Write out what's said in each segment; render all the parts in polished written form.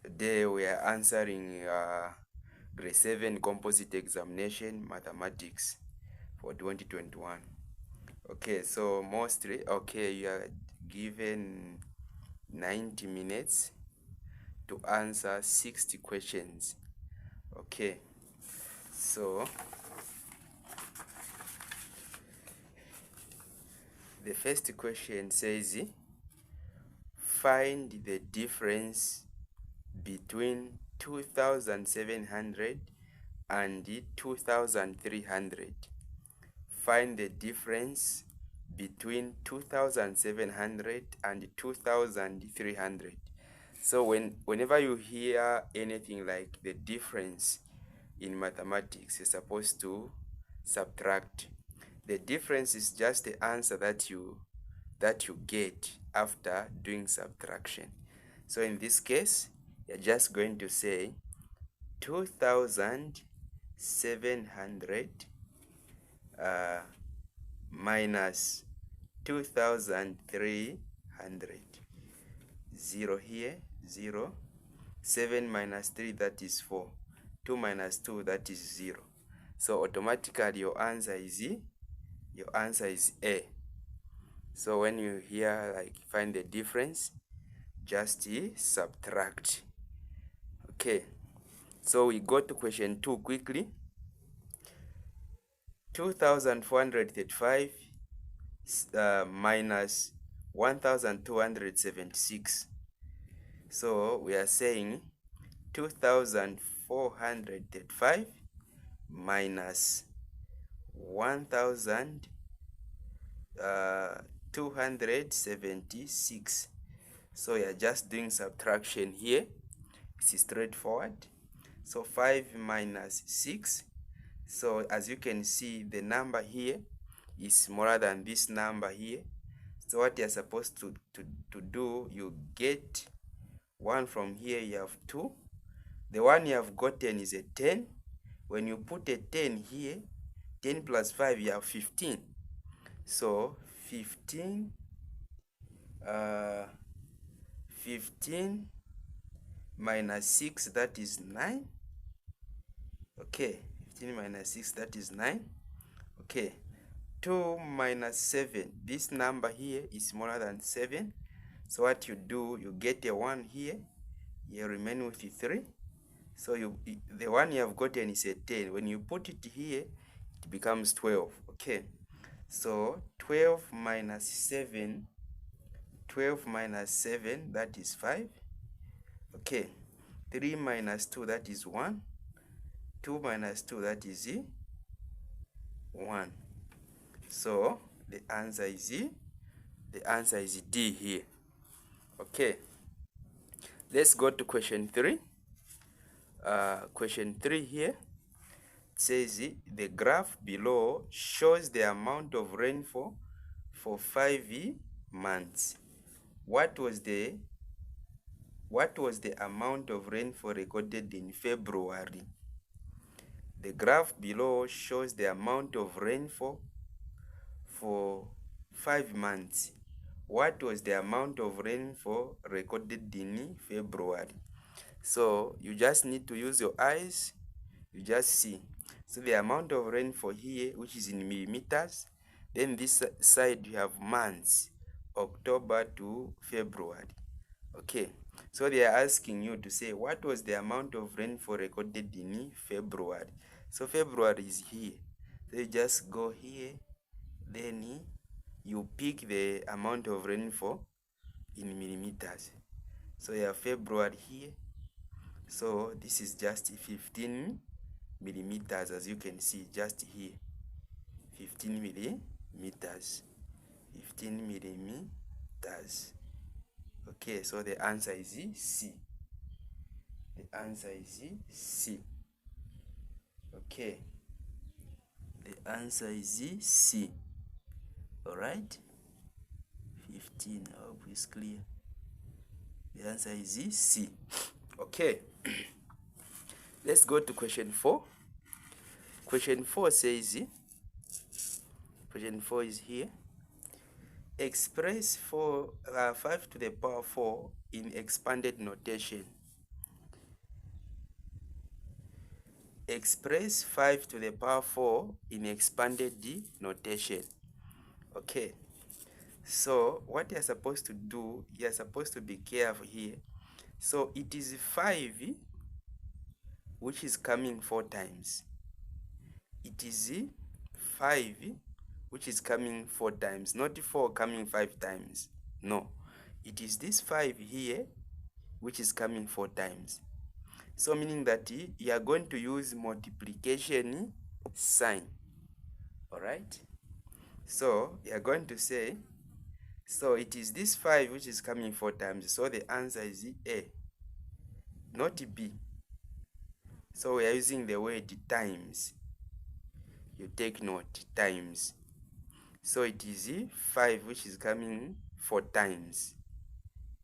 Today we are answering grade 7 composite examination mathematics for 2021. Okay, so mostly, you are given 90 minutes to answer 60 questions. Okay, so the first question says, find the difference between 2,700 and 2,300. Find the difference between 2,700 and 2,300. So whenever you hear anything like the difference in mathematics, you're supposed to subtract. The difference is just the answer that you get after doing subtraction. So in this case, you're just going to say 2,700 minus 2,300. 0 here, 0. 7 minus 3, that is 4. 2 minus 2, that is 0. So automatically your answer is A. So when you hear like find the difference, just subtract. Okay, so we go to question 2 quickly. 2,435 minus 1,276. So we are saying 2,435 minus 1,276. So we are just doing subtraction here. It's straightforward. So 5 minus 6. So as you can see, the number here is smaller than this number here. So what you're supposed to do, you get 1 from here, you have 2. The one you have gotten is a 10. When you put a 10 here, 10 plus 5, you have 15. So 15 minus 6, that is 9. Okay, 15 minus 6, that is 9. Okay, 2 minus 7, this number here is smaller than 7. So what you do, you get a 1 here, you remain with 3. So the one you have gotten is a 10. When you put it here, it becomes 12. Okay, so 12 minus 7, that is 5. Okay, 3 minus 2, that is 1. 2 minus 2, that is 1. So the answer is D here. Okay, let's go to question 3. Question 3 here says the graph below shows the amount of rainfall for 5 months. What was the amount of rainfall recorded in February? The graph below shows the amount of rainfall for 5 months. What was the amount of rainfall recorded in February? So you just need to use your eyes, you just see. So the amount of rainfall here, which is in millimeters, then this side you have months, October to February. Okay, so they are asking you to say what was the amount of rainfall recorded in February. So February is here, so you just go here, then you pick the amount of rainfall in millimeters. So you have February here, so this is just 15 millimeters, as you can see just here, 15 millimeters. Okay, so the answer is C. The answer is C. Okay, the answer is C. All right, 15. I hope it's clear. The answer is C. Okay, let's go to question 4. Question 4 says, question 4 is here. Express 5 to the power 4 in expanded notation. express 5 to the power 4 in expanded notation. Okay, so what you're supposed to do, you're supposed to be careful here. So it is 5 which is coming 4 times. It is 5 which is coming 4 times, not 4 coming 5 times. No, it is this 5 here which is coming 4 times. So meaning that you are going to use multiplication sign. All right, so you are going to say, so it is this 5 which is coming 4 times, so the answer is A, not B. So we are using the word times. You take note, times. So it is 5 which is coming 4 times.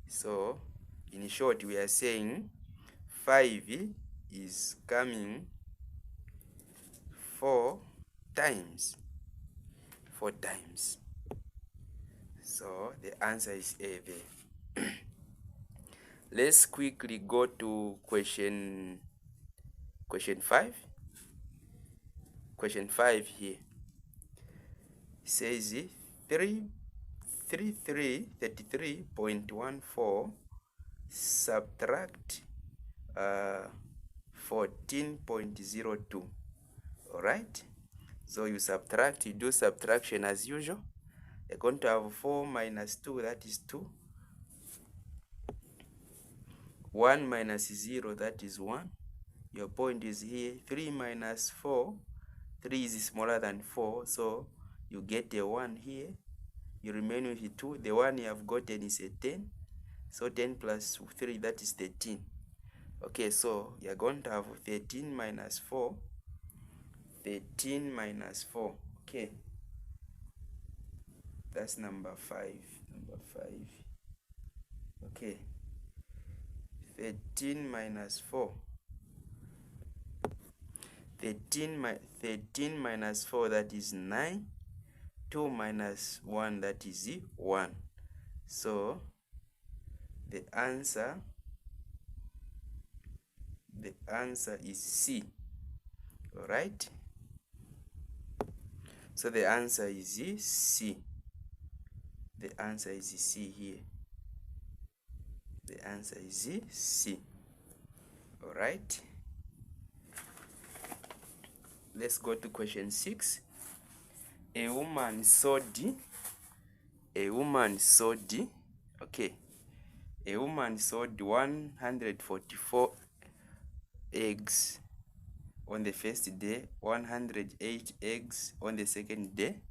So in short, we are saying 5 is coming 4 times. 4 times. So the answer is A there. Let's quickly go to question 5. Question 5 here says 33.14 subtract 14.02. All right, so you subtract, you do subtraction as usual. You're going to have 4 minus 2, that is 2. 1 minus 0, that is 1. Your point is here. 3 minus 4, 3 is smaller than 4, so you get a 1 here. You remain with 2. The one you have gotten is a 10. So 10 plus 3, that is 13. Okay, so you're going to have 13 minus 4. 13 minus 4. Okay, that's number 5. Number 5. Okay, 13 minus 4. 13 minus 4, that is 9. 2 minus 1, that is 1. So the answer is C. All right, so the answer is C. The answer is C here. The answer is C. All right, let's go to question 6. A woman sowed. Okay, a woman sowed 144 eggs on the first day, 108 eggs on the second day,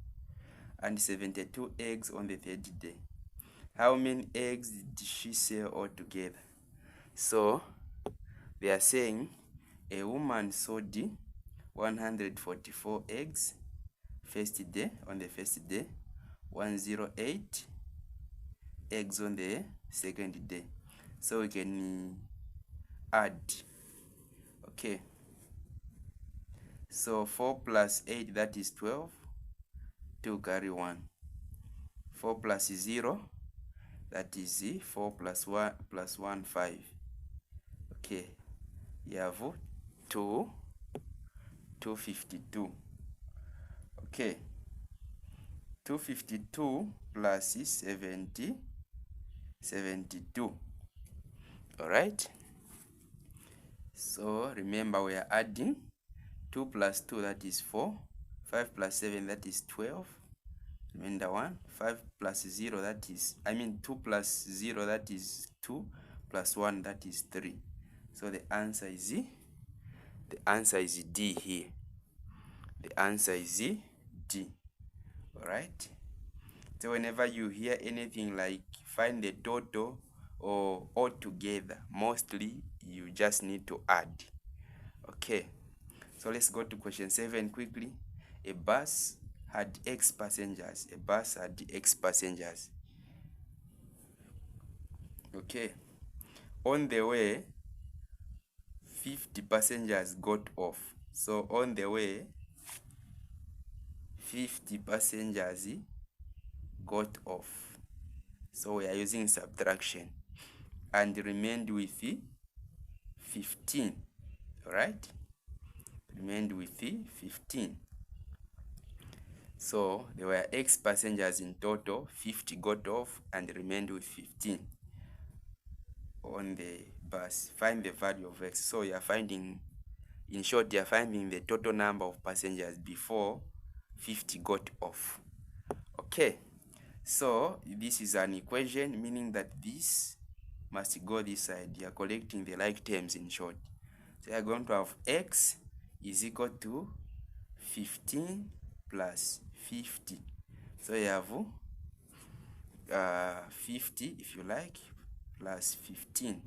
and 72 eggs on the third day. How many eggs did she sell altogether? So they are saying a woman sowed 144 eggs on the first day, 108 eggs on the second day. So we can add. Okay, so 4 plus 8, that is 12. 2 carry 1. 4 plus 0, that is 4 plus 1 plus 1, 5. Okay, you have 252. Okay, 252 plus 72. All right, so remember we are adding. 2 plus 2, that is 4. 5 plus 7, that is 12. Remember 1. 5 plus 0, that is, 2 plus 0, that is 2. Plus 1, that is 3. So the answer is D here. The answer is D. All right, so whenever you hear anything like find the total or altogether, mostly you just need to add. Okay, so let's go to question 7 quickly. A bus had X passengers. Okay, on the way 50 passengers got off. So on the way 50 passengers got off. So we are using subtraction and remained with 15. All right, remained with 15. So there were X passengers in total, 50 got off and remained with 15 on the bus. Find the value of X. So you are finding, in short, you are finding the total number of passengers before 50 got off. Okay, so this is an equation, meaning that this must go this side. You are collecting the like terms, in short. So you are going to have X is equal to 15 plus 50. So you have 50, if you like, plus 15.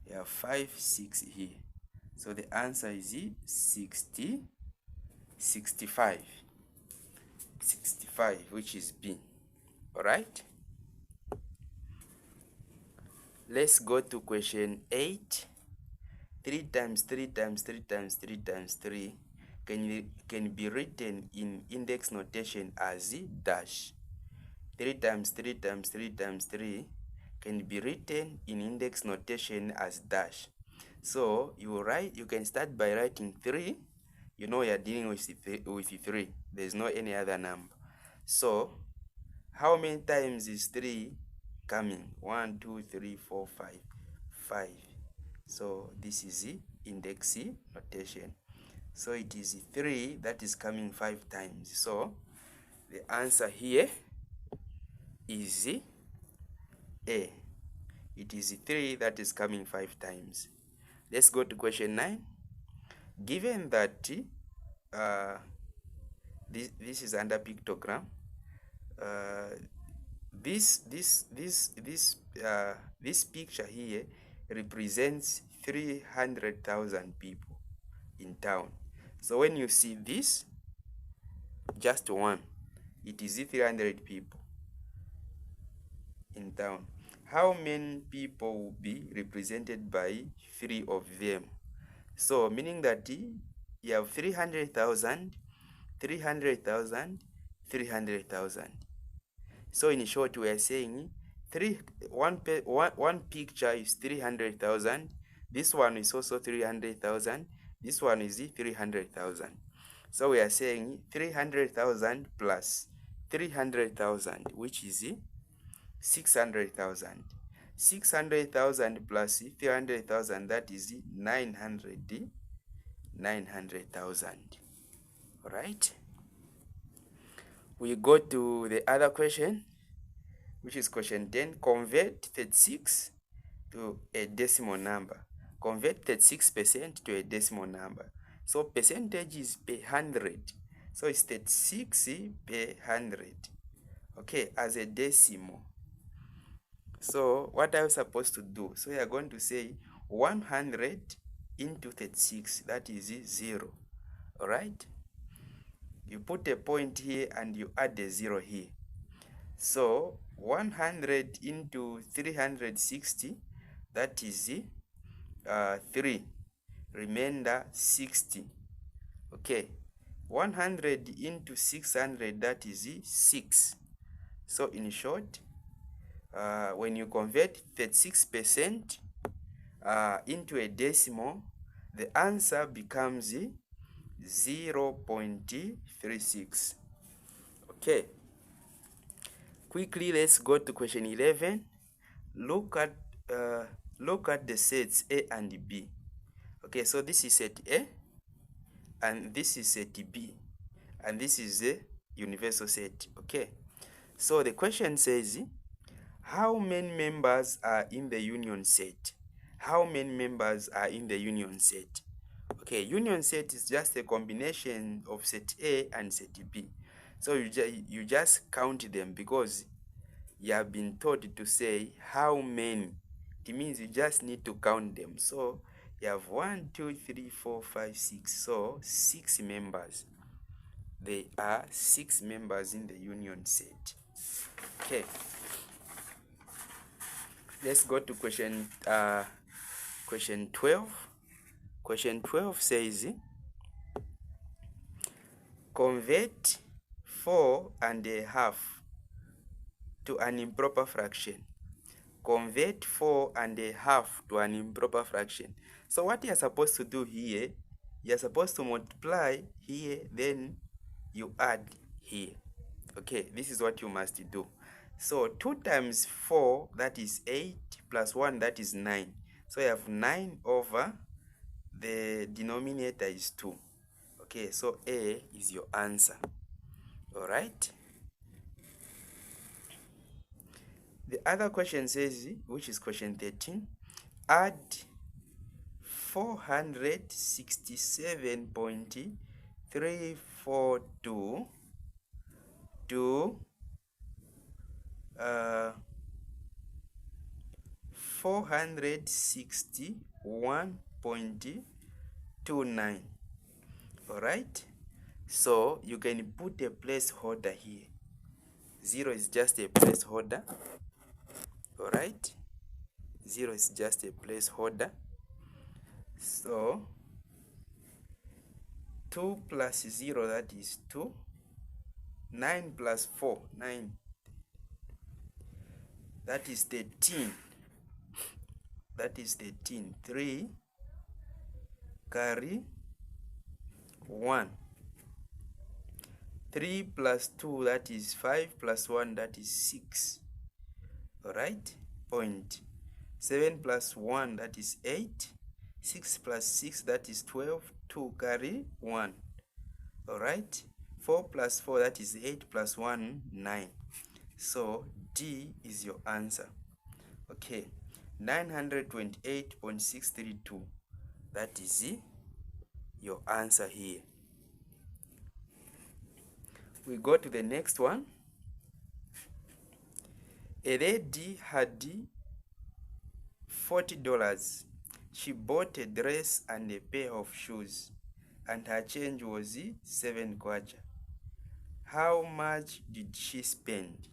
You have 5, 6 here. So the answer is 65, which is B. All right. Let's go to question 8. 3 times 3 times 3 times 3 times 3 can be written in index notation as dash. 3 times 3 times 3 times 3 can be written in index notation as dash. So you can start by writing 3. You know you're dealing with 3. There's no any other number. So how many times is 3 coming? 1, 2, 3, 4, 5. 5. So this is the index notation. So it is 3 that is coming 5 times. So the answer here is A. It is 3 that is coming 5 times. Let's go to question 9. Given that this is under pictogram, this picture here represents 300,000 people in town. So when you see this, just one, it is 300 people in town. How many people will be represented by 3 of them? So meaning that you have 300,000, 300,000, 300,000. So in short, we are saying one picture is 300,000. This one is also 300,000. This one is 300,000. So we are saying 300,000 plus 300,000, which is 600,000. 600,000 plus 300,000, that is 900,000. All right. We go to the other question, which is question 10. Convert 36 to a decimal number. Convert 36% to a decimal number. So percentage is per 100. So it's 36 per 100. Okay, as a decimal. So what are you supposed to do? So you are going to say 100 into 36, that is 0. All right. You put a point here and you add a 0 here. So 100 into 360, that is 3. Remainder 60. Okay. 100 into 600, that is 6. So in short, when you convert 36% into a decimal, the answer becomes 0.36. Okay. Quickly, let's go to question 11. Look at the sets A and B. Okay, so this is set A, and this is set B, and this is the universal set. Okay, so the question says, how many members are in the union set? How many members are in the union set? Okay, union set is just a combination of set A and set B. So you just count them because you have been told to say how many. It means you just need to count them. So you have 1, 2, 3, 4, 5, 6. So 6 members. There are 6 members in the union set. Okay. Let's go to question 12. Question 12 says, convert 4.5 to an improper fraction. Convert 4.5 to an improper fraction. So what you are supposed to do here you're supposed to multiply here, then you add here. Okay, this is what you must do. So 2 times 4, that is 8, plus 1, that is 9. So you have 9 over the denominator is 2. Okay, so A is your answer. All right. The other question says, which is question 13, add 467.342 to 461.29. All right, so you can put a placeholder here. 0 is just a placeholder. All right, 0 is just a placeholder. So 2 plus 0, that is 2. 9 plus 4, 9, that is 13. That is 13. 3 carry 1. 3 plus 2, that is 5, plus 1, that is 6. All right, point. 7 plus 1, that is 8. 6 plus 6, that is 12. 2 carry 1. All right, 4 plus 4, that is 8, plus 1, 9. So D is your answer. Okay, 928.632. That is your answer here. We go to the next one. A lady had $40. She bought a dress and a pair of shoes, and her change was 7 kwacha. How much did she spend?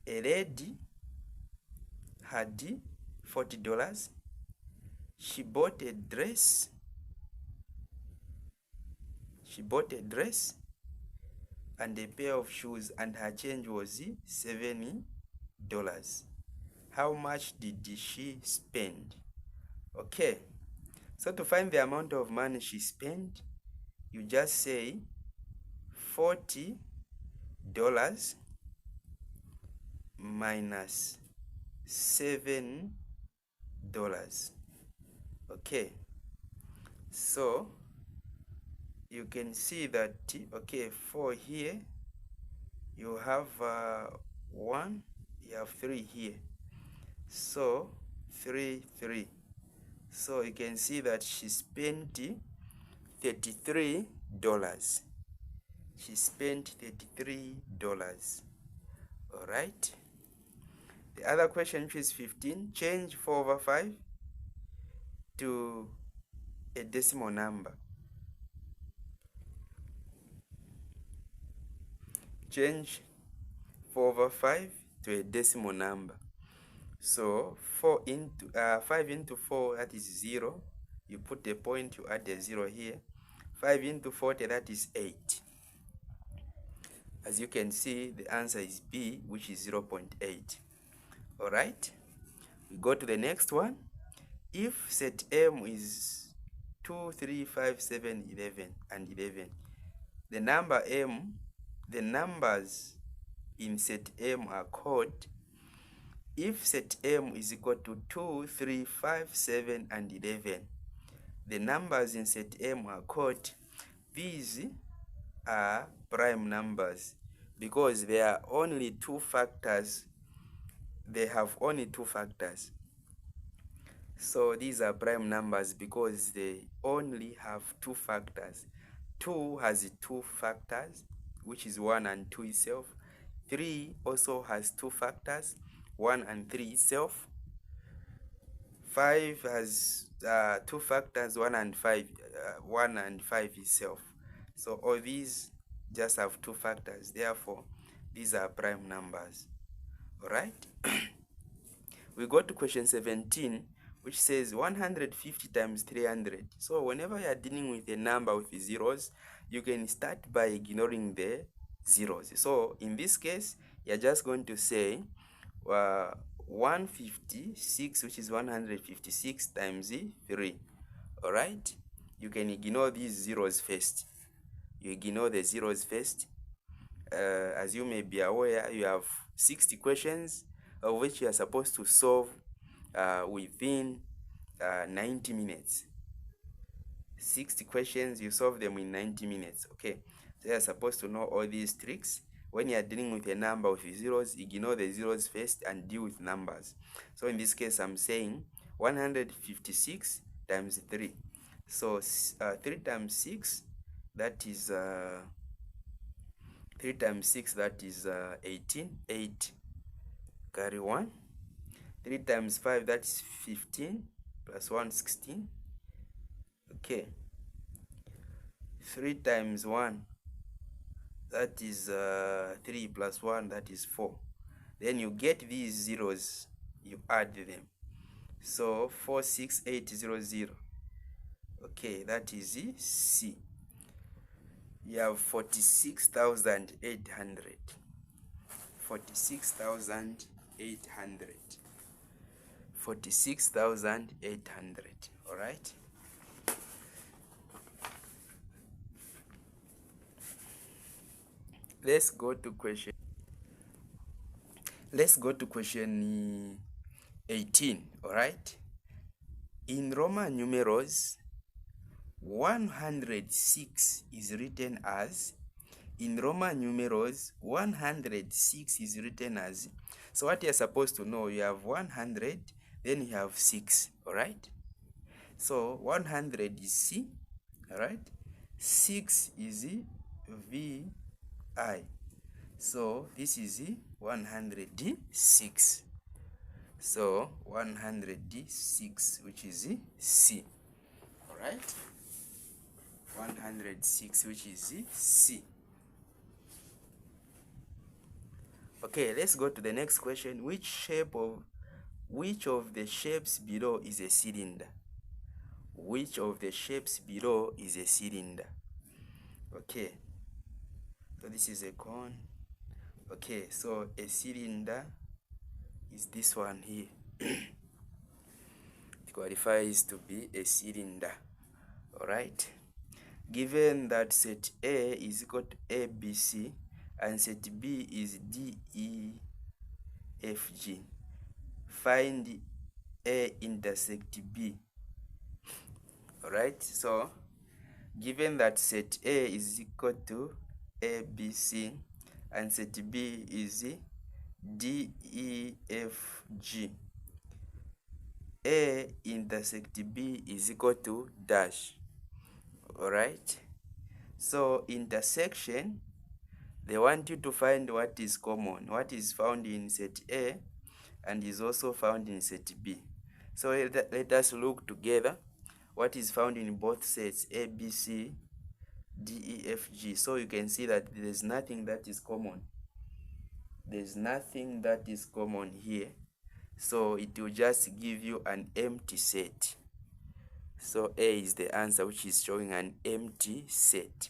A lady had $40. She bought a dress. And a pair of shoes, and her change was $7. How much did she spend? Okay, so to find the amount of money she spent, you just say $40 minus $7. Okay, so you can see that, okay, for here you have 1, you have 3 here, so 3, 3. So you can see that she spent $33. She spent $33. All right. The other question, which is 15, change 4 over 5 to a decimal number. Change 4 over 5 to a decimal number. So 5 into 4, that is 0. You put a point, you add a 0 here. 5 into 40, that is 8. As you can see, the answer is B, which is 0.8. All right, we go to the next one. If set M is 2, 3, 5, 7, 11, and 11, the numbers in set M are called. If set M is equal to 2, 3, 5, 7, and 11, the numbers in set M are called. These are prime numbers because there are only 2 factors. They have only 2 factors. So these are prime numbers because they only have 2 factors. 2 has 2 factors, which is 1 and 2 itself. 3 also has 2 factors, 1 and 3 itself. 5 has 2 factors, 1 and 5 itself. So all these just have 2 factors. Therefore, these are prime numbers. All right. We go to question 17, which says 150 times 300. So whenever you are dealing with a number with zeros, you can start by ignoring the zeros. So in this case, you're just going to say 156, which is 156 times 3. All right, you can ignore these zeros first. You ignore the zeros first. As you may be aware, you have 60 questions of which you are supposed to solve within 90 minutes. 60 questions, you solve them in 90 minutes. Okay, so you are supposed to know all these tricks. When you are dealing with a number with zeros, ignore the zeros first and deal with numbers. So in this case, I'm saying 156 times 3. So 3 times 6, that is 3 times 6, that is 18. 8 carry 1. 3 times 5, that's 15, plus 1, 16. Okay, 3 times 1, that is 3, plus 1, that is 4. Then you get these zeros, you add them. So 46800. Okay, that is C. You have 46,800. 46,800. 46,800. All right. Let's go to question 18. All right. In Roman numerals, 106 is written as. In Roman numerals, 106 is written as. So what you're supposed to know, you have 100, then you have 6. All right. So 100 is C. All right. 6 is VI. So this is 106. So 106, which is C. All right. 106, which is C. Okay, let's go to the next question. Which of the shapes below is a cylinder? Which of the shapes below is a cylinder? Okay, so this is a cone. Okay, so a cylinder is this one here. It qualifies to be a cylinder. All right. Given that set A is equal to ABC and set B is DEFG, find A intersect B. All right. So given that set A is equal to ABC and set B is DEFG, A intersect B is equal to dash. All right. So intersection, they want you to find what is common, what is found in set A and is also found in set B. So let us look together what is found in both sets A, B, C, D, E, F, G. So you can see that there's nothing that is common. There's nothing that is common here. So it will just give you an empty set. So A is the answer, which is showing an empty set.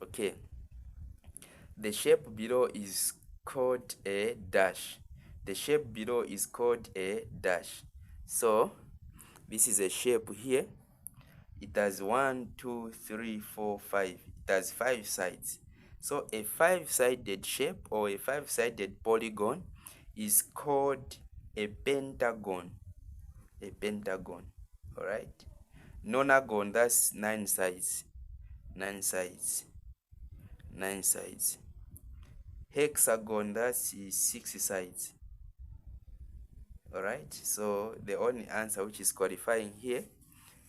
Okay. The shape below is called a dash. The shape below is called a dash. So this is a shape here. It has 1, 2, 3, 4, 5. It has 5 sides. So a 5-sided shape or a 5-sided polygon is called a pentagon. A pentagon. All right. Nonagon, that's 9 sides. 9 sides. 9 sides. Hexagon, that's 6 sides. All right. So the only answer which is qualifying here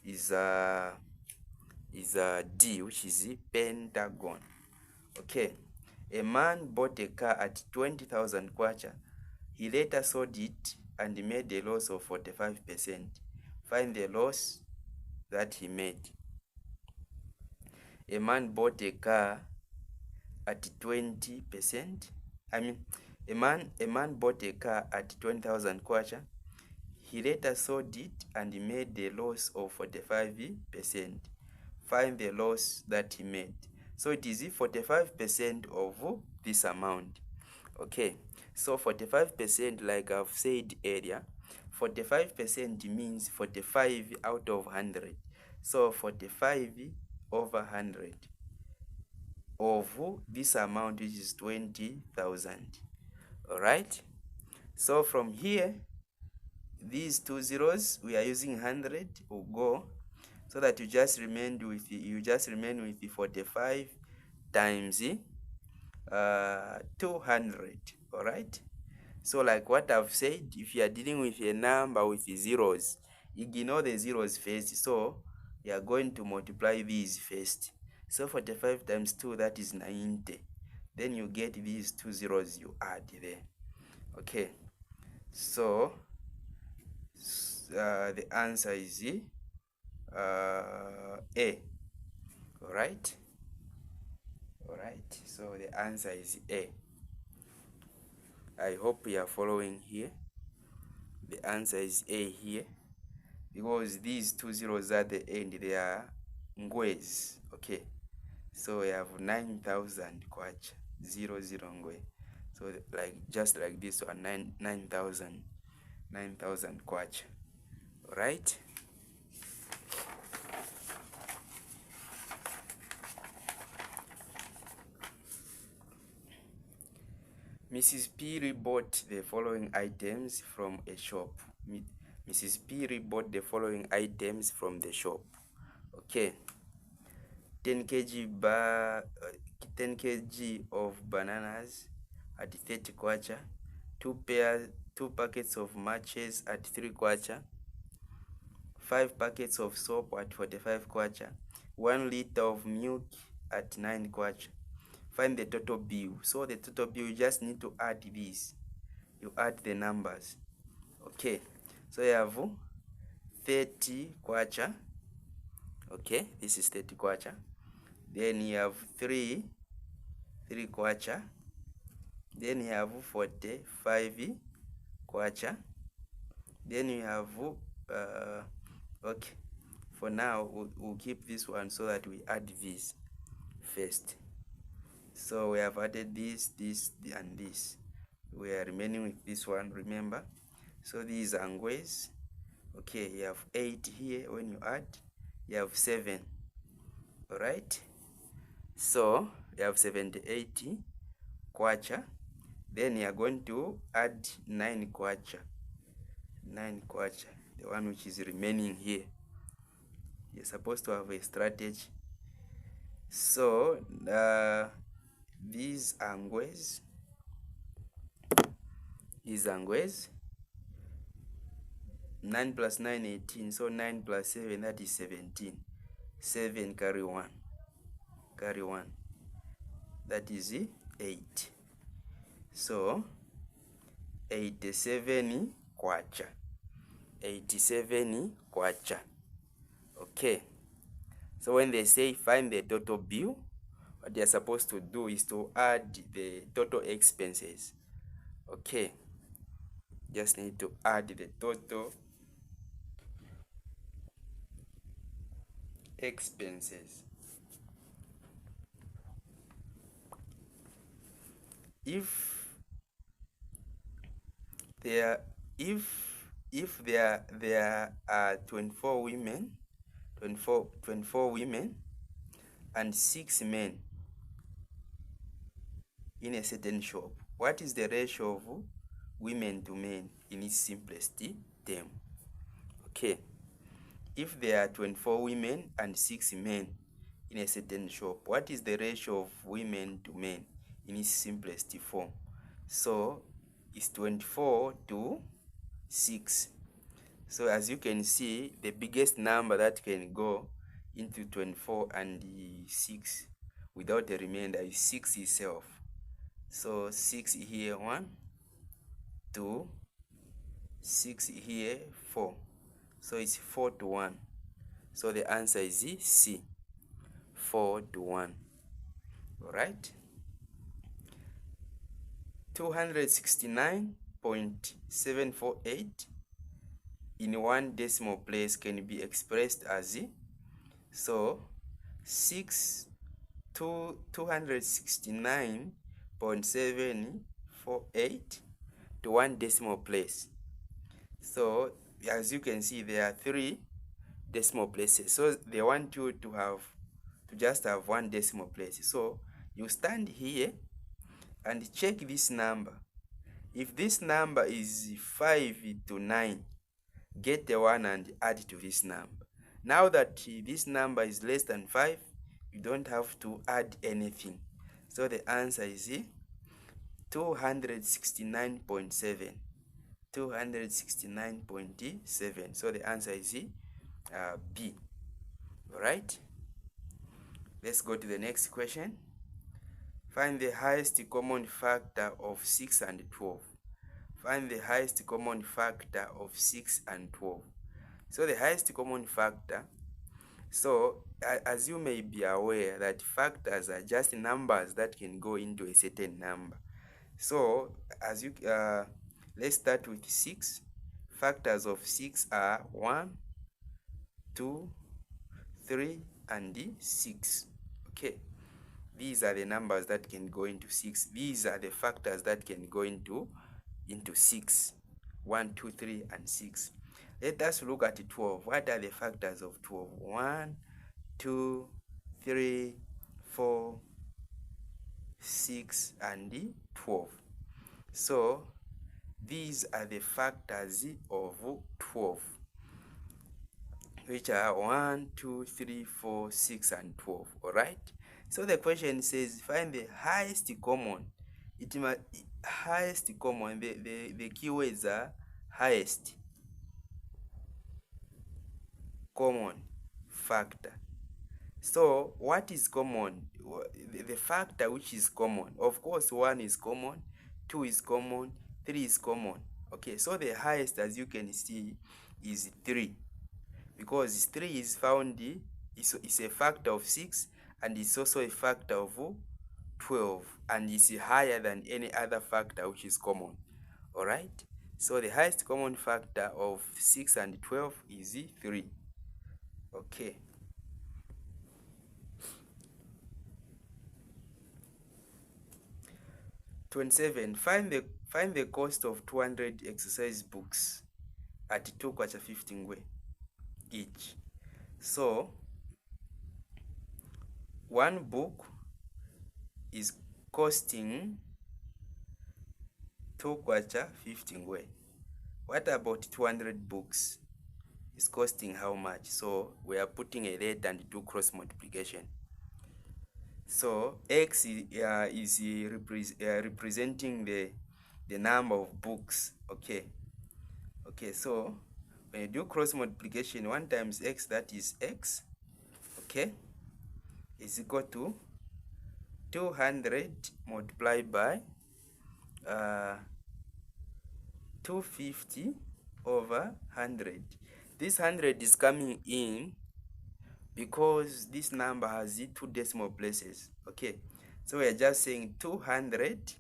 is D, which is pentagon. Okay. A man bought a car at 20,000 kwacha. He later sold it and made a loss of 45%. Find the loss that he made. A man bought a car at 20%. A man bought a car at 20,000 kwacha. He later sold it and made a loss of 45%. Find the loss that he made. So it is 45% of this amount. Okay. So 45%, like I've said earlier, 45% means 45 out of 100. So 45 over 100 of this amount, which is 20,000. All right. So from here, these two zeros, we are using 100, will go, so that you just remain with the 45 times 200. All right. So like what I've said, if you are dealing with a number with the zeros, ignore the zeros first. So you are going to multiply these first. So 45 times 2, that is 90. Then you get these two zeros, you add there. Okay. So the answer is A. All right. All right. So the answer is A. I hope you are following here. The answer is A here, because these two zeros at the end, they are ngwes. Okay, so we have 9,000 kwacha 00 ngwe. So like just like this one, 9,000 kwacha. All right. Mrs. P bought the following items from a shop. Mrs. P bought the following items from the shop. Okay. 10 kg of bananas at 30 kwacha. 2 packets of matches at 3 kwacha. 5 packets of soap at 45 kwacha. 1 liter of milk at 9 kwacha. Find the total bill. So the total bill, you just need to add this. You add the numbers. Okay. So you have 30 kwacha. Okay, this is 30 kwacha. Then you have 3 kwacha. Then you have 45 kwacha. Then you have okay, for now we'll keep this one so that we add this first. So we have added this, and this. We are remaining with this one, remember. So these are ngwes. Okay, you have 8 here. When you add, you have 7. All right. So you have 78 kwacha. Then you are going to add 9 kwacha. 9 kwacha, the one which is remaining here. You're supposed to have a strategy. So these are ngwes. These are ngwes. 9 plus 9, 18. So 9 plus 7, that is 17. 7 carry 1. Carry 1. That is 8. So 87 kwacha. 87 kwacha. Okay. So when they say find the total bill, what they are supposed to do is to add the total expenses. Okay. Just need to add the total expenses. If there are 24 women, 24 women and 6 men in a certain shop, what is the ratio of women to men in its simplest term? Okay, if there are 24 women and 6 men in a certain shop, what is the ratio of women to men in its simplest form? So it's 24 to 6. So as you can see, the biggest number that can go into 24 and 6 without a remainder is 6 itself. So 6 here, 1, 2, 6 here, 4. So it's 4 to 1. So the answer is C, 4 to 1. All right. 269.748 in one decimal place can be expressed as 269.748 to one decimal place. So as you can see, there are 3 decimal places, so they want you to just have one decimal place. So you stand here and check this number. If this number is 5 to 9, get the 1 and add to this number. Now that this number is less than 5, you don't have to add anything. So the answer is 269.7. 269.7. So the answer is B. All right. Let's go to the next question. Find the highest common factor of 6 and 12. Find the highest common factor of 6 and 12. So the highest common factor, so as you may be aware that factors are just numbers that can go into a certain number. So as you let's start with 6. Factors of 6 are 1, 2, 3, and 6. Okay, these are the numbers that can go into 6. These are the factors that can go into 6. 1, 2, 3, and 6. Let us look at 12. What are the factors of 12? 1, 2, 3, 4, 6, and 12. So these are the factors of 12, which are 1, 2, 3, 4, 6, and 12. All right. So the question says find the highest common. Highest common. The keywords are highest common factor. So what is common? The factor which is common. Of course, 1 is common, 2 is common, 3 is common. Okay, so the highest, as you can see, is 3, because 3 is found, is a factor of 6, and it's also a factor of 12, and is higher than any other factor which is common. All right, so the highest common factor of 6 and 12 is 3. Okay. (27) Find the cost of 200 exercise books at 2 kwacha 50 ngwe each. So one book is costing 2 kwacha 50 ngwe. What about 200 books? Is costing how much? So we are putting a rate and do cross multiplication. So X is representing the number of books. Okay. So when you do cross multiplication, 1 times X, that is X. Okay, is equal to 200 multiplied by 250 over 100. This 100 is coming in because this number has 2 decimal places. Okay, so we are just saying 200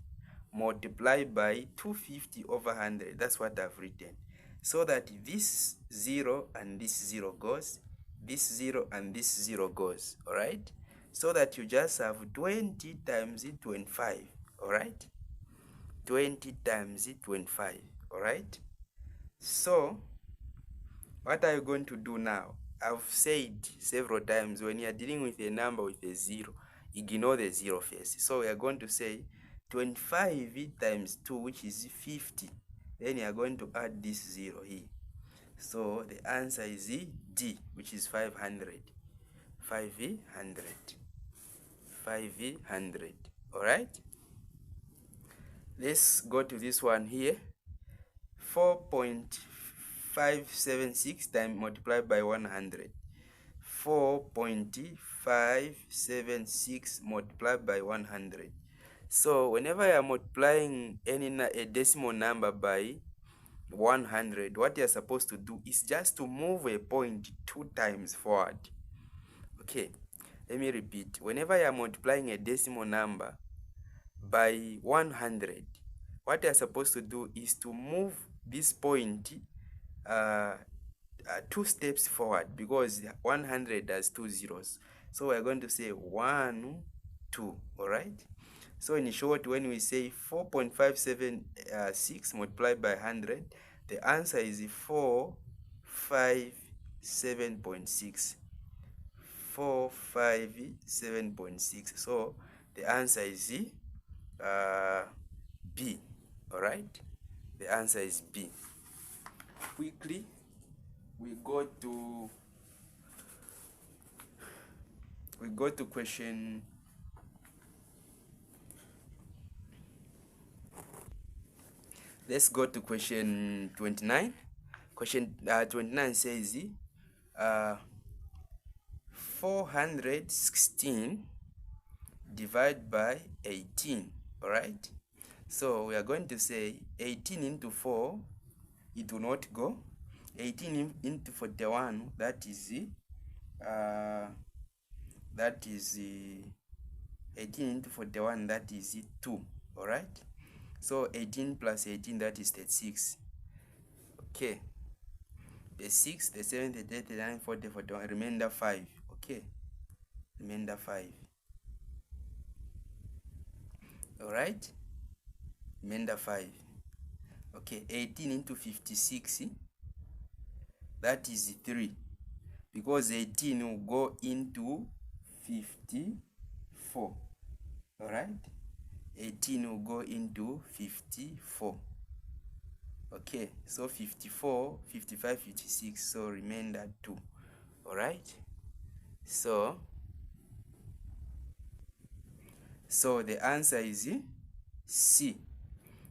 multiplied by 250 over 100. That's what I've written. So that this 0 and this 0 goes, this 0 and this 0 goes. All right, so that you just have 20 times 25. All right, 20 times 25. All right, so what are you going to do now? I've said several times, when you are dealing with a number with a 0, ignore the 0 first. So we are going to say 25 times 2, which is 50. Then you are going to add this 0 here. So the answer is D, which is 500. 500. 500. All right. Let's go to this one here. 4.576 times multiplied by 100. 4.576 multiplied by 100. So whenever you are multiplying a decimal number by 100, what you are supposed to do is just to move a point 2 times forward. Okay, let me repeat. Whenever you are multiplying a decimal number by 100, what you are supposed to do is to move this point 2 steps forward, because 100 has 2 zeros. So we're going to say 1, 2. All right, So in short, when we say 4.576 multiplied by 100, the answer is 457.6. 457.6. So the answer is B. All right, the answer is B. Quickly, we go to question. Let's go to question 29. Question 29 says 416 divided by 18. All right, so we are going to say 18 into 4, it will not go. 18 into 41, that is 18 into 41, that is 2. All right, so 18 plus 18, that is 36. Okay, the 6, the 7, the 8, the 9, 40, 41, remainder 5. Okay, remainder 5. All right, remainder 5. Okay, 18 into 56, that is 3, because 18 will go into 54. All right, 18 will go into 54. Okay, so 54, 55, 56, so remainder 2. All right, so the answer is C,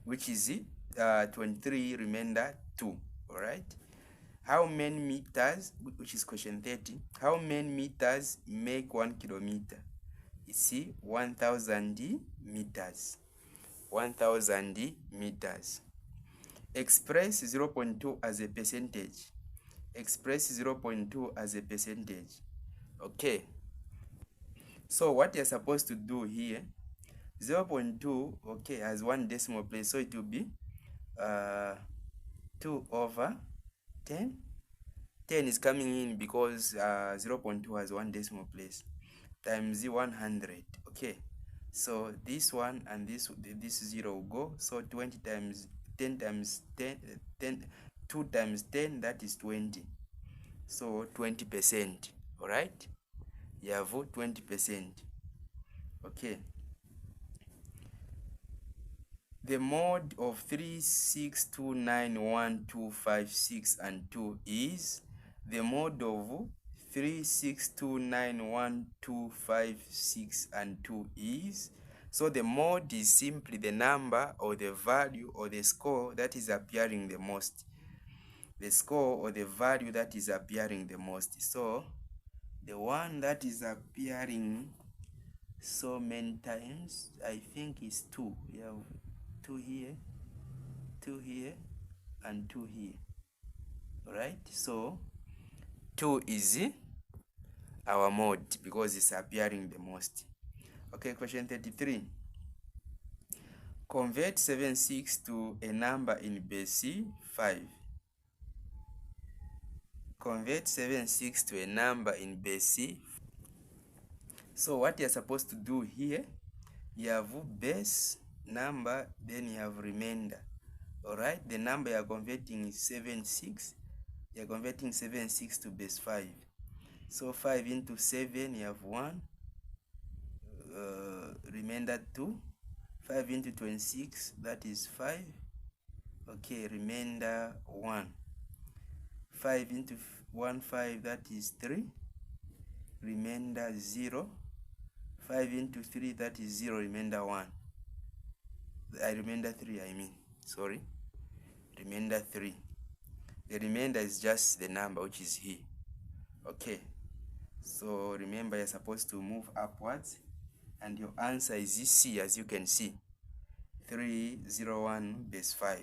which is 23, remainder 2. All right, how many meters, which is question 30, how many meters make 1 kilometer? It's 1000 meters. 1000 meters. Express 0.2 as a percentage. Express 0.2 as a percentage. Okay, so what you're supposed to do here, 0.2, okay, has 1 decimal place, so it will be 2 over 10. 10 is coming in because 0.2 has 1 decimal place, times 100. Okay, so this one and this 0 will go, so 20 times 10 times 10, 2 times 10, that is 20. So 20%. All right, you have 20%. Okay, the mode of 3, 6, 2, 9, 1, 2, 5, 6, and 2 is the mode of 3, 6, 2, 9, 1, 2, 5, 6, and 2 is. So the mode is simply the number or the value or the score that is appearing the most. The score or the value that is appearing the most. So the one that is appearing so many times, I think, is 2. We have 2 here, 2 here, and 2 here. All right, so 2 is our mode because it's appearing the most. Okay, question 33. Convert 76 to a number in base 5. Convert 76 to a number in base. So what you're supposed to do here, you have base number, then you have remainder. All right, the number you're converting is 76. You're converting 76 to base 5. So 5 into 7, you have 1. Remainder 2. 5 into 26, that is 5. Okay, remainder 1. 5 into 1, 5, that is 3. Remainder 0. 5 into 3, that is 0. Remainder 1. Remainder 3, I mean. Sorry. Remainder 3. The remainder is just the number which is here. Okay. So remember, you're supposed to move upwards. And your answer is C, as you can see. 301 base 5.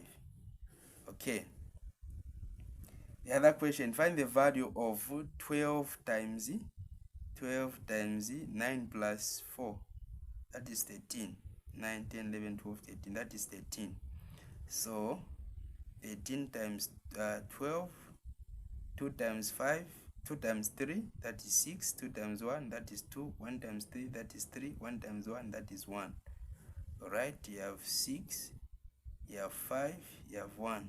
Okay. The other question, find the value of 12 times 9 plus 4. That is 13. 9, 10, 11, 12, 13. That is 13. So 13 times 12, 2 times 5, 2 times 3, that is 6. 2 times 1, that is 2. 1 times 3, that is 3. 1 times 1, that is 1. All right, you have 6, you have 5, you have 1.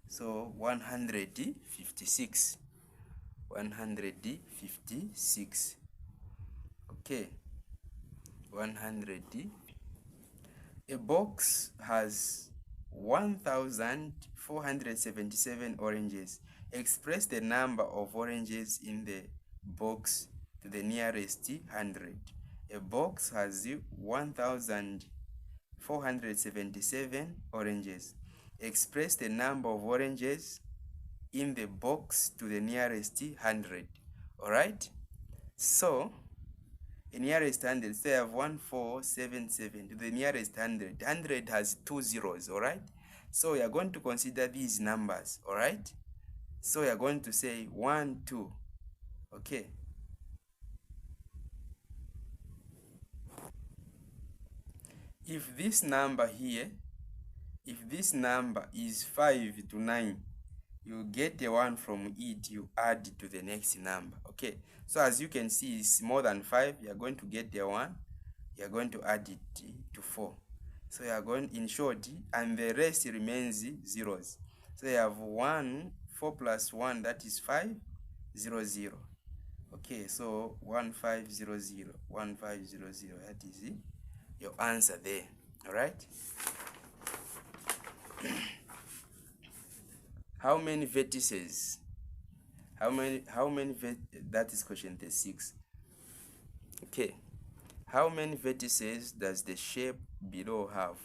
So 156. 156. Okay. 100. A box has 1,477 oranges. Express the number of oranges in the box to the nearest 100. A box has 1,477 oranges. Express the number of oranges in the box to the nearest 100. All right? So, the nearest 100, say I have 1477 to the nearest 100. 100 has 2 zeros, all right? So we are going to consider these numbers, all right? So we are going to say 1, 2, okay? If this number here, if this number is 5 to 9, you get the 1 from it, you add to the next number, okay? So as you can see, it's more than 5, you are going to get the 1, you are going to add it to 4. So you are going, in short, and the rest remains zeros. So you have 1, 4 plus 1, that is 5, 0, 0. Okay, so 1500, 1500, that is your answer there, all right? How many vertices? That is question 36. Okay. How many vertices does the shape below have?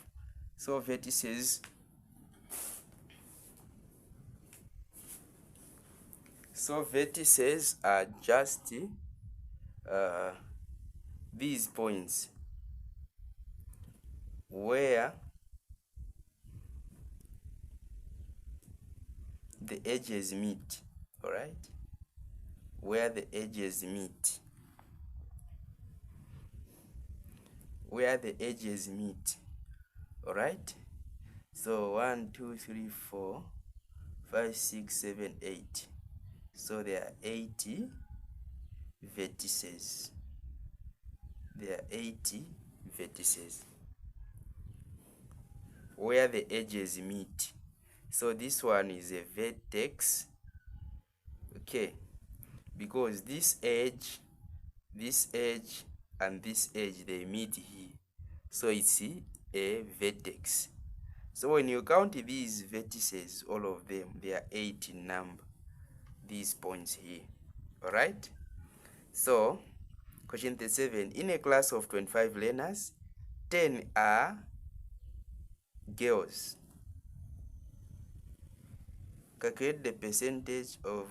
So vertices are just these points where the edges meet, all right? Where the edges meet. Where the edges meet, all right? So 1, 2, 3, 4, 5, 6, 7, 8. So there are 80 vertices. There are 80 vertices where the edges meet. So this one is a vertex, okay, because this edge, and this edge, they meet here. So it's a vertex. So when you count these vertices, all of them, they are 8 in number, these points here, all right? So question 37, in a class of 25 learners, 10 are girls. Calculate the percentage of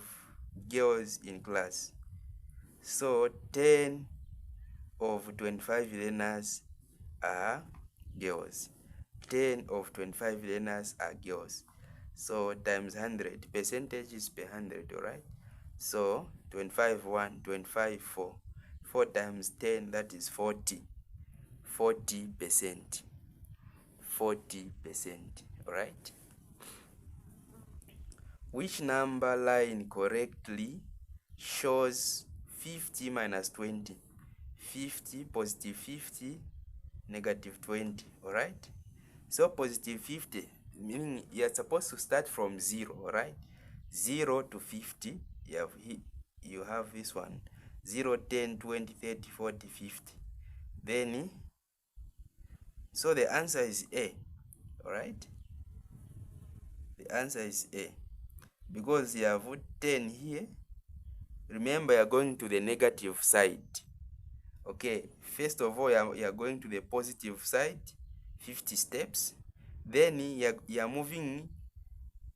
girls in class. So 10 of 25 learners are girls. 10 of 25 learners are girls. So times 100, percentage is per 100, all right? So 25 1, 25 4. 4 times 10, that is 40. 40%. 40%, all right? Which number line correctly shows 50 minus 20? 50, positive 50, negative 20, all right? So positive 50, meaning you're supposed to start from 0, all right? 0 to 50, you have this one. 0, 10, 20, 30, 40, 50. Then, so the answer is A, all right? The answer is A. Because you have 10 here, remember you're going to the negative side. Okay, first of all, you're going to the positive side, 50 steps. Then you're moving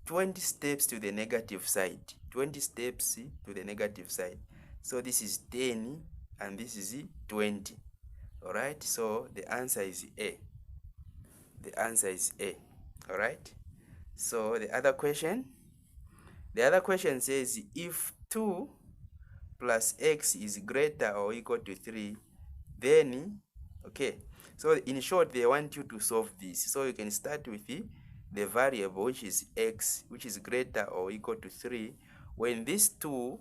20 steps to the negative side. 20 steps to the negative side. So this is 10 and this is 20. All right, so the answer is A. The answer is A. All right, so the other question says if 2 plus x is greater or equal to 3, then, okay, so in short, they want you to solve this. So you can start with the variable, which is x, which is greater or equal to 3. When this 2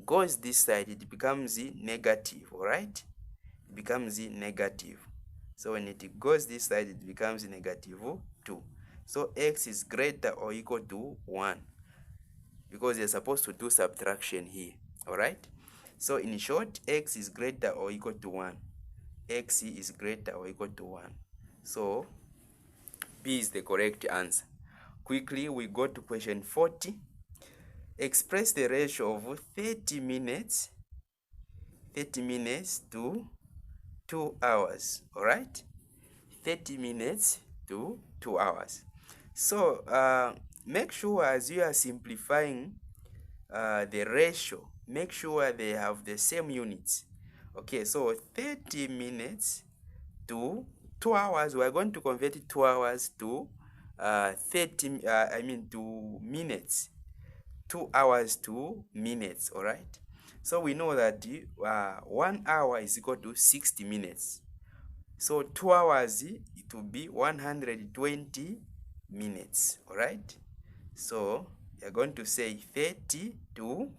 goes this side, it becomes negative, all right? It becomes negative. So when it goes this side, it becomes negative 2. So x is greater or equal to 1, because you're supposed to do subtraction here. All right. So in short, x is greater or equal to 1. X is greater or equal to 1. So B is the correct answer. Quickly, we go to question 40. Express the ratio of 30 minutes to 2 hours. All right. 30 minutes to 2 hours. So make sure as you are simplifying the ratio, make sure they have the same units. Okay, so 30 minutes to 2 hours, we are going to convert 2 hours to to minutes. 2 hours to minutes. All right. So we know that 1 hour is equal to 60 minutes. So 2 hours, it will be 120 minutes. All right. So you're going to say 30 to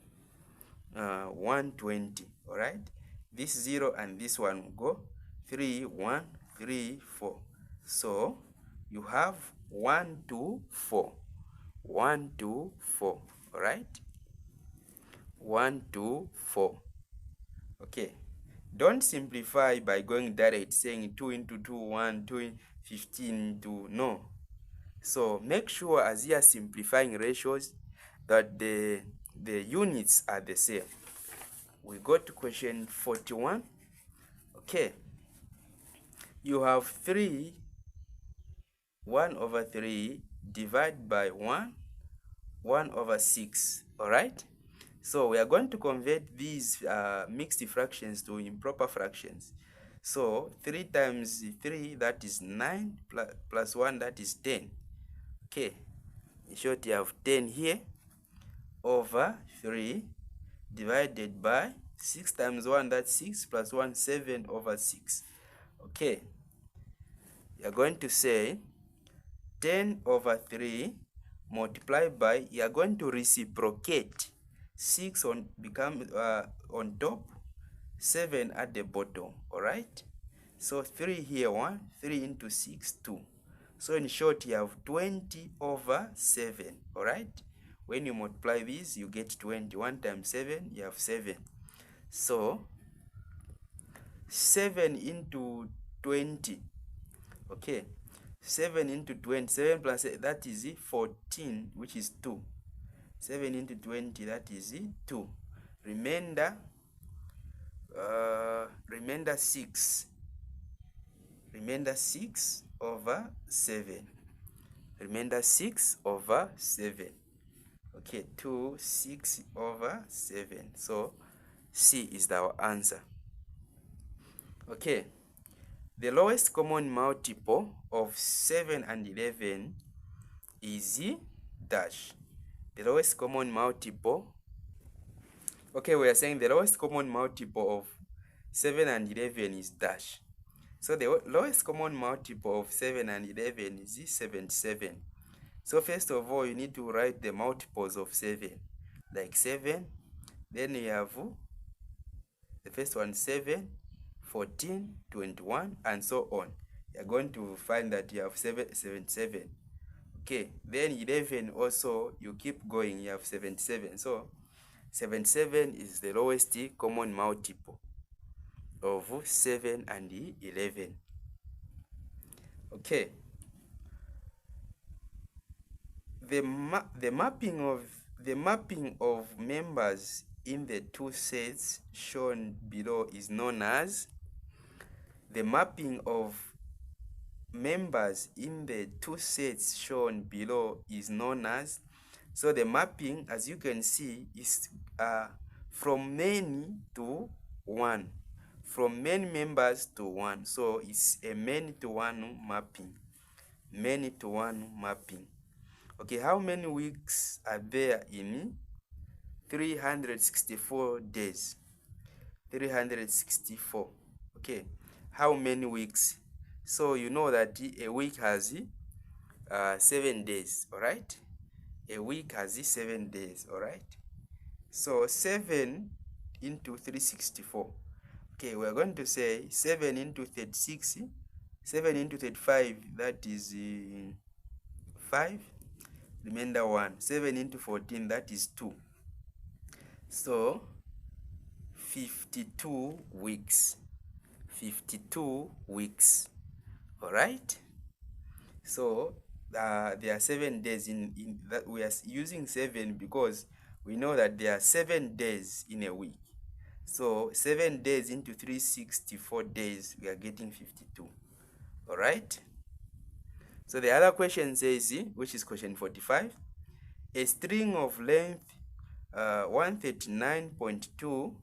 120. All right. This 0 and this one will go 3, 1, 3, 4. So you have 1 to 4. 1 to 4. All right. 1 to 4. Okay. Don't simplify by going direct, saying 2 into 2, 1, 2, 15, 2. No. So make sure as you are simplifying ratios that the units are the same. We go to question 41. Okay. You have 3, 1 over 3 divided by 1, 1 over 6. All right. So we are going to convert these mixed fractions to improper fractions. So 3 times 3, that is 9, plus 1, that is 10. Okay. In short, you have 10 here over 3 divided by 6 times 1, that's 6, plus 1, 7 over 6. Okay. You're going to say 10 over 3 multiplied by, you're going to reciprocate 6 on on top, 7 at the bottom. All right. So 3 here, 1, 3 into 6, 2. So in short, you have 20 over 7. All right. When you multiply these, you get 20. 1 times 7, you have 7. So 7 into 20. Okay. 7 into 20. 7 plus 8, that is 14, which is 2. 7 into 20, that is 2. Remainder 6. Remainder 6 over 7. Remainder 6 over 7. Okay, 2, 6 over 7. So C is our answer. Okay. The lowest common multiple of 7 and 11 is dash. The lowest common multiple. Okay, we are saying the lowest common multiple of 7 and 11 is dash. So the lowest common multiple of 7 and 11 is 77. So first of all, you need to write the multiples of 7. Like 7, then you have the first one 7, 14, 21, and so on. You're going to find that you have 77. Okay, then 11 also, you keep going, you have 77. So 77 is the lowest common multiple of 7 and 11. Okay. The mapping of members in the two sets shown below is known as. The mapping of members in the two sets shown below is known as. So the mapping, as you can see, is from many to one. From many members to one. So it's a many to one mapping. Many to one mapping. Okay, how many weeks are there in 364 days? 364. Okay, how many weeks? So you know that a week has 7 days. All right, a week has 7 days. All right, so 7 into 364. Okay, we're going to say 7 into 36 7 into 35, that is 5, remainder 1. 7 into 14, that is 2. So 52 weeks. 52 weeks. All right. So there are 7 days in that. We are using 7 because we know that there are 7 days in a week. So 7 days into 364 days, we are getting 52. All right. So the other question says, which is question 45, a string of length 139.2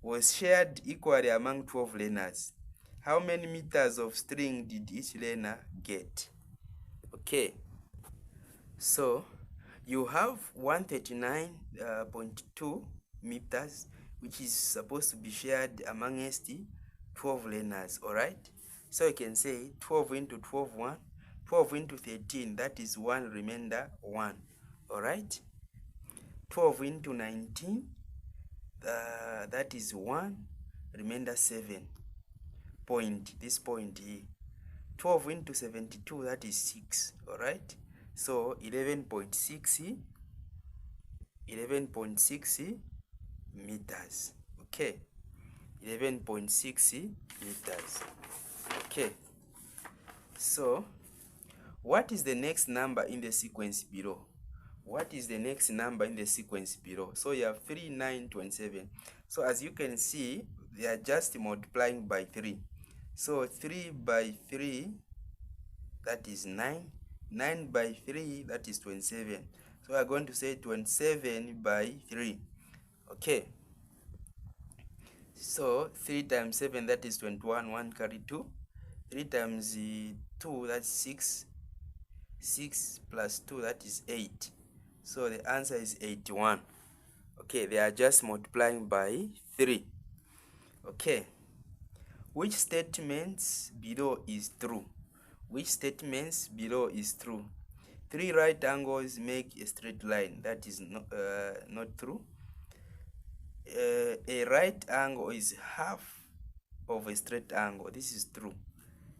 was shared equally among 12 learners. How many meters of string did each learner get? Okay, so you have 139.2 meters, which is supposed to be shared amongst 12 learners. All right, so you can say 12 into 12, 1. 12 into 13, that is 1, remainder 1. All right, 12 into 19, that is 1, remainder 7. This point here. 12 into 72, that is 6. All right, so 11.6 meters. Okay, 11.6 meters. Okay, so what is the next number in the sequence below? What is the next number in the sequence below? So you have 3, 9, 27. So as you can see, they are just multiplying by 3. So 3 by 3, that is 9. 9 by 3, that is 27. So we are going to say 27 by 3. Okay. So 3 times 7, that is 21. 1 carry 2. 3 times 2, that's 6. 6 plus 2, that is 8. So the answer is 81. Okay, they are just multiplying by 3. Okay. Which statements below is true? Which statements below is true? 3 right angles make a straight line. That is not true. A right angle is half of a straight angle. This is true.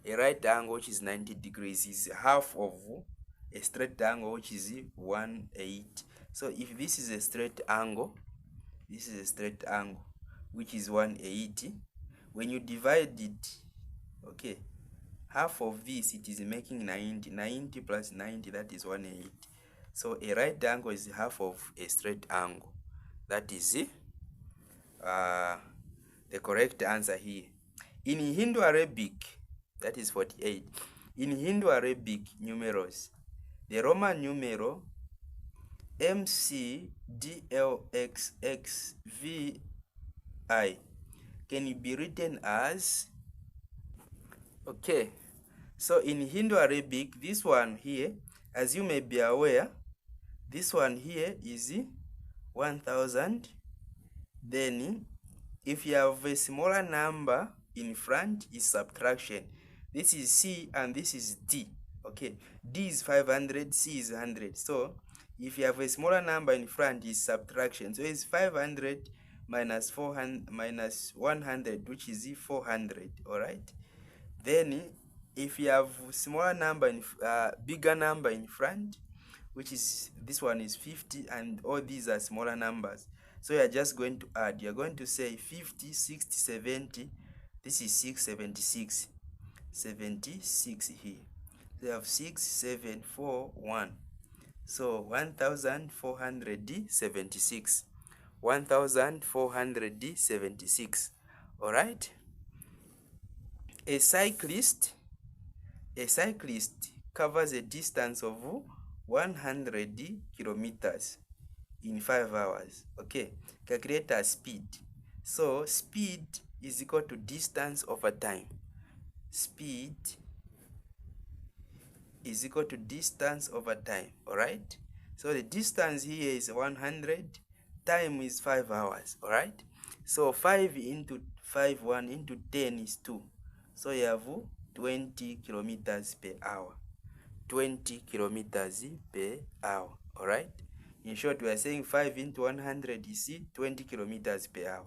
A right angle, which is 90 degrees, is half of a straight angle, which is 180. So if this is a straight angle, this is a straight angle, which is 180. When you divide it, okay, half of this, it is making 90. 90 plus 90, that is 180. So a right angle is half of a straight angle. That is the correct answer here. In Hindu Arabic, that is 48. In Hindu Arabic numerals, the Roman numeral MCDLXXVI can be written as, okay, so in Hindu Arabic, this one here, as you may be aware, this one here is 1000. Then if you have a smaller number in front, is subtraction. This is C and this is D. Okay, D is 500, C is 100. So if you have a smaller number in front, is subtraction. So it's 500 minus 400 minus 100, which is 400. All right. Then if you have smaller number in bigger number in front, which is this one is 50, and all these are smaller numbers, so you're just going to add. You're going to say 50, 60, 70. This is 676. 76 here. So you have 6, 7, 4, 1. So 1476. 1476. All right. A cyclist covers a distance of 100 kilometers in 5 hours. Okay, calculate our speed. So speed is equal to distance over time. Speed is equal to distance over time. All right, so the distance here is 100, time is 5 hours. All right, so 5 into 5, 1 into 10 is 2. So you have 20 kilometers per hour. 20 kilometers per hour. All right, in short, we are saying 5 into 100 is 20 kilometers per hour.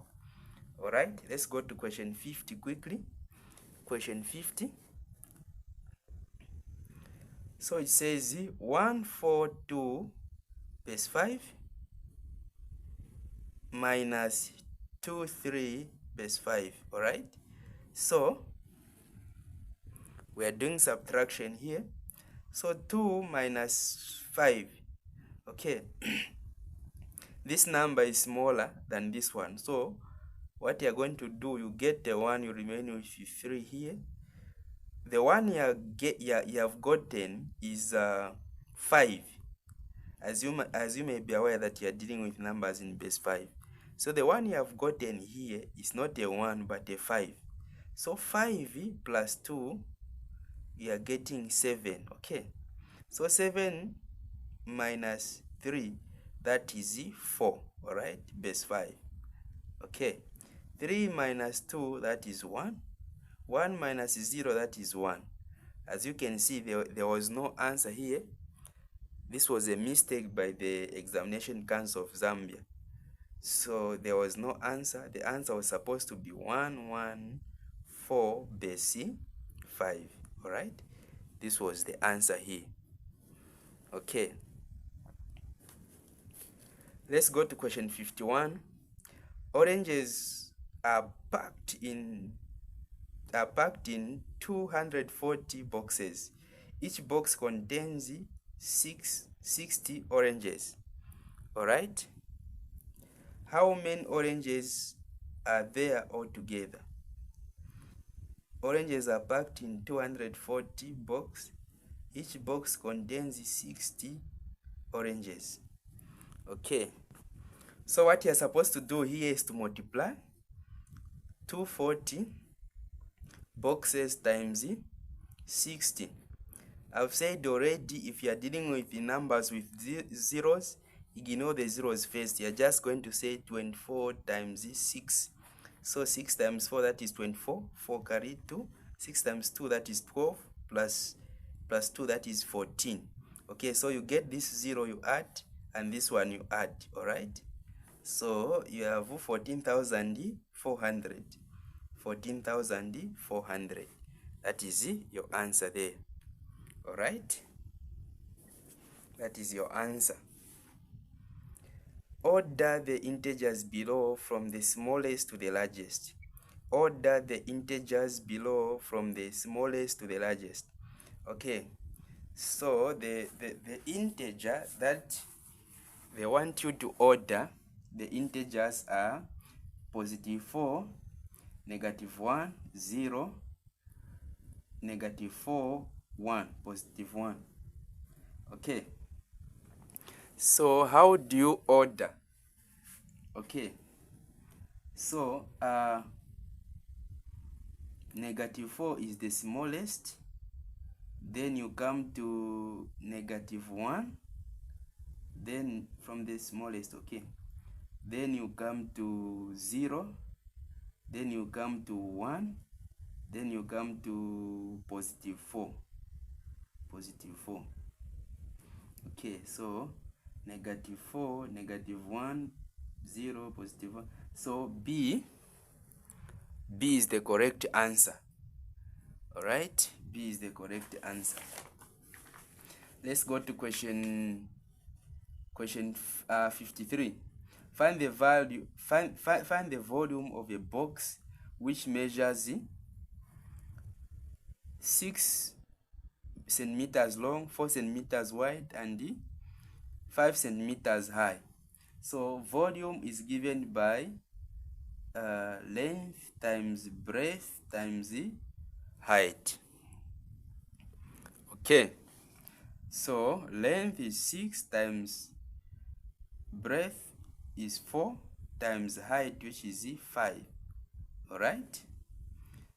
All right, let's go to question 50 quickly. Question 50. So it says 142 base 5 minus 23 base 5. All right, so we are doing subtraction here. So 2 minus 5. Okay, this number is smaller than this one, so what you are going to do, you get the one, you remain with 3 here. The one you have gotten is 5. As you may be aware that you are dealing with numbers in base 5. So the one you have gotten here is not a 1 but a 5. So 5 plus 2, you are getting 7. Okay, so 7 minus 3, that is 4. All right, base 5. Okay, 3 minus 2, that is 1. 1 minus 0, that is 1. As you can see, there was no answer here. This was a mistake by the Examination Council of Zambia. So there was no answer. The answer was supposed to be 114 base 5. All right, this was the answer here. Okay, let's go to question 51. Oranges are packed in 240 boxes. Each box contains 60 oranges. All right, how many oranges are there altogether? Oranges are packed in 240 boxes. Each box contains 60 oranges. Okay, so what you're supposed to do here is to multiply 240 boxes times 60. I've said already, if you are dealing with the numbers with zeros, ignore the zeros first. You're just going to say 24 times 6. So 6 times 4, that is 24. 4 carry 2. 6 times 2, that is 12. Plus 2, that is 14. Okay, so you get this 0, you add, and this one you add. All right, so you have 14,400. 14,400. That is your answer there. All right, that is your answer. Order the integers below from the smallest to the largest. Order the integers below from the smallest to the largest. Okay, so the integer that they want you to order, the integers are positive 4, negative 1, 0, negative 4, 1, positive 1. Okay, so how do you order? Okay, so negative 4 is the smallest, then you come to negative 1, then from the smallest, okay, then you come to 0, then you come to 1, then you come to positive 4. Positive 4. Okay, so negative 4, negative 1, 0, positive 1. So B is the correct answer. All right, B is the correct answer. Let's go to question 53. Find the value. Find the volume of a box which measures 6 centimeters long, 4 centimeters wide, and 5 centimeters high. So volume is given by length times breadth times height. Okay, so length is 6 times breadth is 4 times height, which is 5. All right,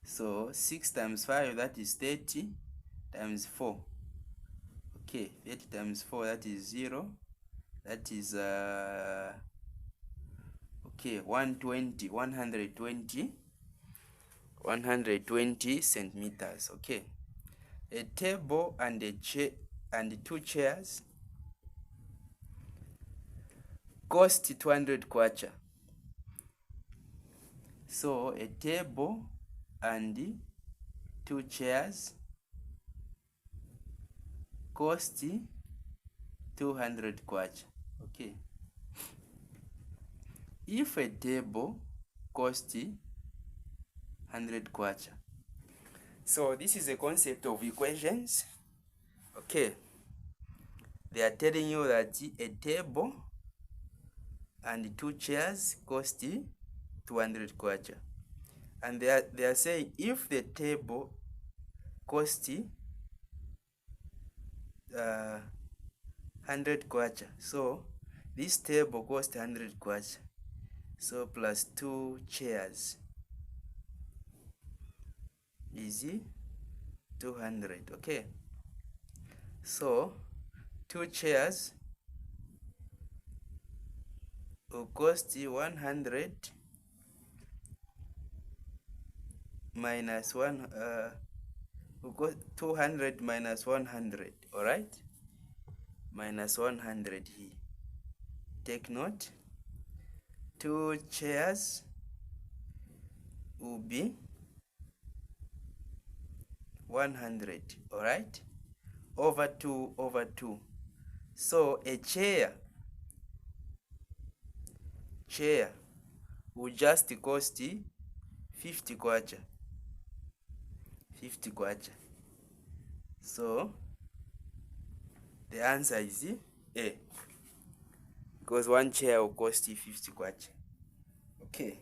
so 6 times 5, that is 30, times 4. Okay, 30 times 4, that is 0. That is okay, 120 centimeters. Okay, a table and a chair and 2 chairs cost 200 kwacha. So a table and 2 chairs cost 200 kwacha. Okay, if a table costs 100 kwacha, so this is a concept of equations. Okay, they are telling you that a table and 2 chairs cost 200 kwacha, and they are saying if the table costs 100 kwacha, so this table costs 100 kwacha, so plus 2 chairs is 200. Okay, so 2 chairs will cost 100 minus 1 will cost 200 minus 100. All right, minus 100 here. Take note, 2 chairs will be 100. All right, over 2 over 2. So a chair will just cost 50 kwacha. 50 kwacha. So the answer is A, because 1 chair will cost 50 kwacha. Okay,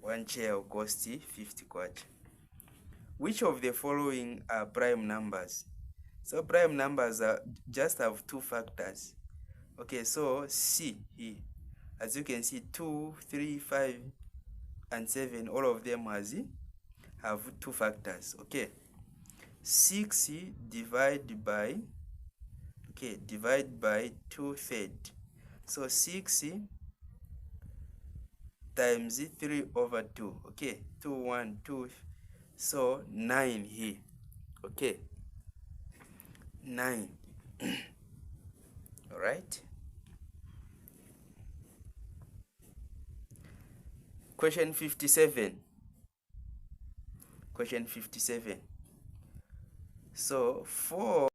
1 chair will cost 50 kwacha. Which of the following are prime numbers? So prime numbers are just have 2 factors. Okay, so C here, as you can see, 2, 3, 5, and 7, all of them have 2 factors. Okay, 6 divide by 2/3. So 6 times 3 over 2. Okay, 2, 1, 2. So 9 here. Okay, 9. All right. Question 57. Question 57. So 4